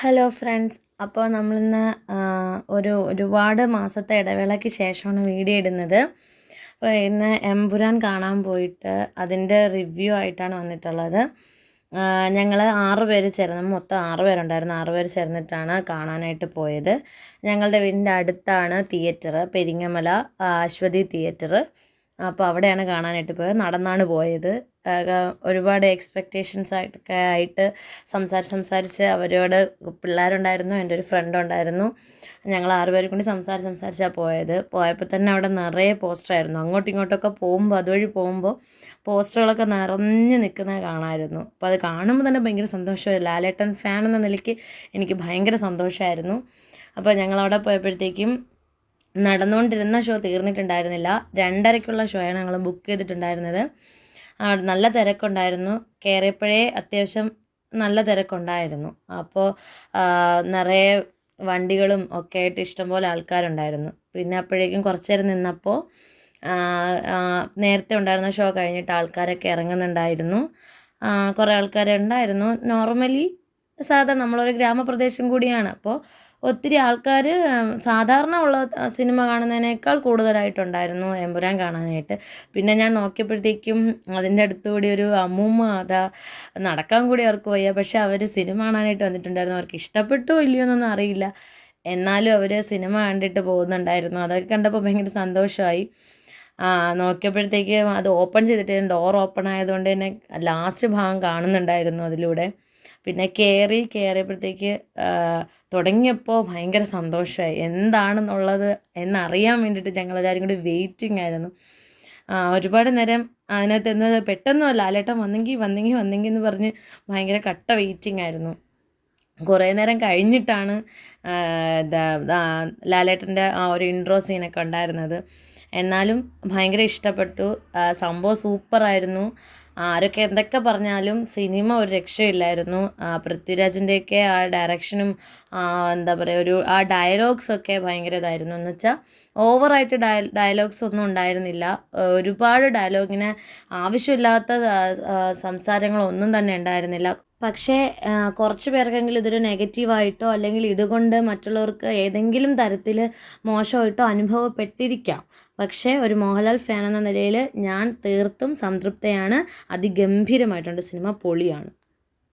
Hello friends. അപ്പോൾ നമ്മളിന്ന് ഒരുപാട് മാസത്തെ ഇടവേളയ്ക്ക് ശേഷമാണ് വീഡിയോ ഇടുന്നത്. അപ്പോൾ ഇന്ന് എമ്പുരാൻ കാണാൻ പോയിട്ട് അതിൻ്റെ റിവ്യൂ ആയിട്ടാണ് വന്നിട്ടുള്ളത്. ഞങ്ങൾ 6 പേര് ചേർന്ന്, മൊത്തം 6 പേരുണ്ടായിരുന്നു. 6 പേര് ചേർന്നിട്ടാണ് കാണാനായിട്ട് പോയത്. ഞങ്ങളുടെ വീടിൻ്റെ അടുത്താണ് തിയേറ്റർ, പെരിങ്ങമല അശ്വതി തിയേറ്റർ. അപ്പോൾ അവിടെയാണ് കാണാനായിട്ട് പോയത്. നടന്നാണ് പോയത്. ഒരുപാട് എക്സ്പെക്റ്റേഷൻസ് ആയിട്ട് സംസാരിച്ച് അവരോട് പിള്ളേരുണ്ടായിരുന്നു, എൻ്റെ ഒരു ഫ്രണ്ട് ഉണ്ടായിരുന്നു. ഞങ്ങൾ 6 പേരും കൂടി സംസാരിച്ചാണ് പോയത്. പോയപ്പോൾ തന്നെ അവിടെ നിറയെ പോസ്റ്ററായിരുന്നു. അങ്ങോട്ടും ഇങ്ങോട്ടൊക്കെ പോകുമ്പോൾ, അതുവഴി പോകുമ്പോൾ പോസ്റ്ററുകളൊക്കെ നിറഞ്ഞ് നിൽക്കുന്നത് കാണാമായിരുന്നു. അപ്പോൾ അത് കാണുമ്പോൾ തന്നെ ഭയങ്കര സന്തോഷമായി. ലാലേട്ടൻ ഫാൻ എന്ന നിലയ്ക്ക് എനിക്ക് ഭയങ്കര സന്തോഷമായിരുന്നു. അപ്പോൾ ഞങ്ങളവിടെ പോയപ്പോഴത്തേക്കും നടന്നുകൊണ്ടിരുന്ന ഷോ തീർന്നിട്ടുണ്ടായിരുന്നില്ല. 2:30-ക്കുള്ള ഷോയാണ് ഞങ്ങൾ ബുക്ക് ചെയ്തിട്ടുണ്ടായിരുന്നത്. നല്ല തിരക്കുണ്ടായിരുന്നു. കയറിയപ്പോഴേ അത്യാവശ്യം നല്ല തിരക്കുണ്ടായിരുന്നു. അപ്പോൾ നിറയെ വണ്ടികളും ഒക്കെ ആയിട്ട് ഇഷ്ടംപോലെ ആൾക്കാരുണ്ടായിരുന്നു. പിന്നെ അപ്പോഴേക്കും കുറച്ച് നേരം നിന്നപ്പോൾ നേരത്തെ ഉണ്ടായിരുന്ന ഷോ കഴിഞ്ഞിട്ട് ആൾക്കാരൊക്കെ ഇറങ്ങുന്നുണ്ടായിരുന്നു. കുറേ ആൾക്കാരുണ്ടായിരുന്നു. നോർമലി സാധാ നമ്മളൊരു ഗ്രാമപ്രദേശം കൂടിയാണ്. അപ്പോൾ ഒത്തിരി ആൾക്കാർ സാധാരണ ഉള്ള സിനിമ കാണുന്നതിനേക്കാൾ കൂടുതലായിട്ടുണ്ടായിരുന്നു എമ്പുരാൻ കാണാനായിട്ട്. പിന്നെ ഞാൻ നോക്കിയപ്പോഴത്തേക്കും അതിൻ്റെ അടുത്തുകൂടി ഒരു അമ്മൂമ്മ അതാ നടക്കാൻ കൂടി അവർക്ക് വയ്യ. പക്ഷേ അവർ സിനിമ കാണാനായിട്ട് വന്നിട്ടുണ്ടായിരുന്നു. അവർക്ക് ഇഷ്ടപ്പെട്ടോ ഇല്ലയോ എന്നൊന്നും അറിയില്ല, എന്നാലും അവർ സിനിമ കണ്ടിട്ട് പോകുന്നുണ്ടായിരുന്നു. അതൊക്കെ കണ്ടപ്പോൾ ഭയങ്കര സന്തോഷമായി. നോക്കിയപ്പോഴത്തേക്ക് അത് ഓപ്പൺ ചെയ്തിട്ട് ഡോർ ഓപ്പൺ ആയതുകൊണ്ട് തന്നെ ലാസ്റ്റ് ഭാഗം കാണുന്നുണ്ടായിരുന്നു അതിലൂടെ. പിന്നെ കയറിയപ്പോഴത്തേക്ക് തുടങ്ങിയപ്പോൾ ഭയങ്കര സന്തോഷമായി. എന്താണെന്നുള്ളത് എന്നറിയാൻ വേണ്ടിയിട്ട് ഞങ്ങളെല്ലാവരും കൂടി വെയിറ്റിംഗ് ആയിരുന്നു. ഒരുപാട് നേരം അതിനകത്ത് എന്നത് പെട്ടെന്ന് ലാലേട്ടൻ വന്നെങ്കിൽ എന്ന് പറഞ്ഞ് ഭയങ്കര കട്ട വെയിറ്റിംഗ് ആയിരുന്നു. കുറേ നേരം കഴിഞ്ഞിട്ടാണ് ലാലേട്ടൻ്റെ ആ ഒരു ഇൻട്രോ സീനൊക്കെ ഉണ്ടായിരുന്നത്. എന്നാലും ഭയങ്കര ഇഷ്ടപ്പെട്ടു. സംഭവം സൂപ്പറായിരുന്നു. ആരൊക്കെ എന്തൊക്കെ പറഞ്ഞാലും സിനിമ ഒരു രക്ഷയില്ലായിരുന്നു. പൃഥ്വിരാജിൻ്റെയൊക്കെ ആ ഡയറക്ഷനും എന്താ പറയുക, ആ ഡയലോഗ്സൊക്കെ ഭയങ്കര ഇതായിരുന്നു. എന്ന് വെച്ചാൽ ഓവറായിട്ട് ഡയലോഗ്സ് ഒന്നും ഉണ്ടായിരുന്നില്ല. ഒരുപാട് ഡയലോഗിന് ആവശ്യമില്ലാത്ത സംസാരങ്ങളൊന്നും തന്നെ ഉണ്ടായിരുന്നില്ല. പക്ഷേ കുറച്ച് പേർക്കെങ്കിലും ഇതൊരു നെഗറ്റീവായിട്ടോ അല്ലെങ്കിൽ ഇതുകൊണ്ട് മറ്റുള്ളവർക്ക് ഏതെങ്കിലും തരത്തിൽ മോശമായിട്ടോ അനുഭവപ്പെട്ടിരിക്കാം. പക്ഷേ ഒരു മോഹൻലാൽ ഫാൻ എന്ന നിലയിൽ ഞാൻ തീർത്തും സംതൃപ്തയാണ്. അതിഗംഭീരമായിട്ടുണ്ട്. സിനിമ പൊളിയാണ്.